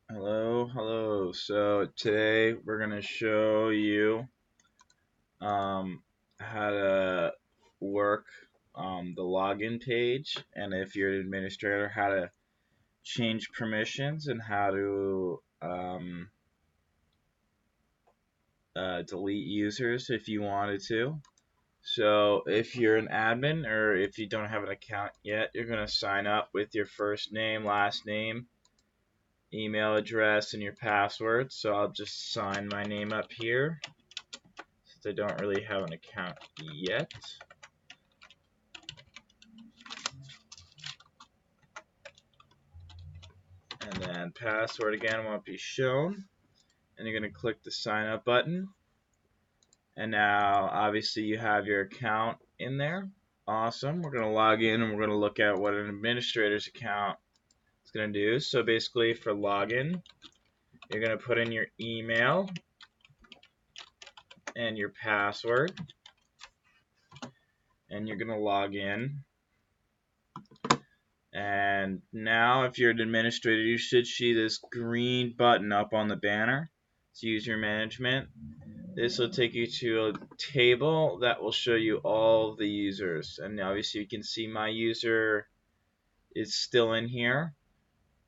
Hello. So today we're gonna show you how to work the login page, and if you're an administrator, how to change permissions and how to delete users if you wanted to. So if you're an admin or if you don't have an account yet, you're gonna sign up with your first name, last name, email address, and your password. So I'll just sign my name up here since I don't really have an account yet. And then password again won't be shown. And you're going to click the sign up button. And now obviously you have your account in there. Awesome. We're going to log in and we're going to look at what an administrator's account is going to do. So basically for login, you're going to put in your email and your password. And you're going to log in. And now if you're an administrator, you should see this green button up on the banner. It's user management. This will take you to a table that will show you all of the users. And obviously you can see my user is still in here.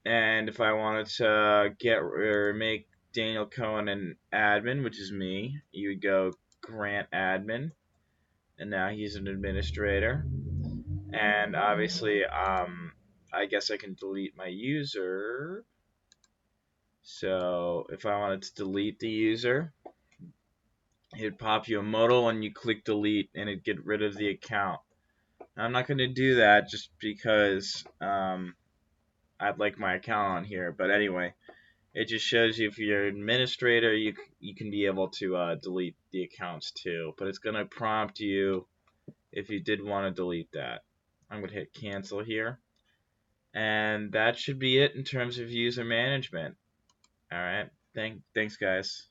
And if I wanted to get or make Daniel Cohen an admin, which is me, you would go grant admin. And now he's an administrator. And obviously, I guess I can delete my user. So if I wanted to delete the user, it'd pop you a modal and you click delete and it'd get rid of the account. Now, I'm not going to do that just because I'd like my account on here. But anyway, it just shows you if you're an administrator, you can be able to delete the accounts too. But it's going to prompt you if you did want to delete that. I'm going to hit cancel here. And that should be it in terms of user management. All right. Thanks, guys.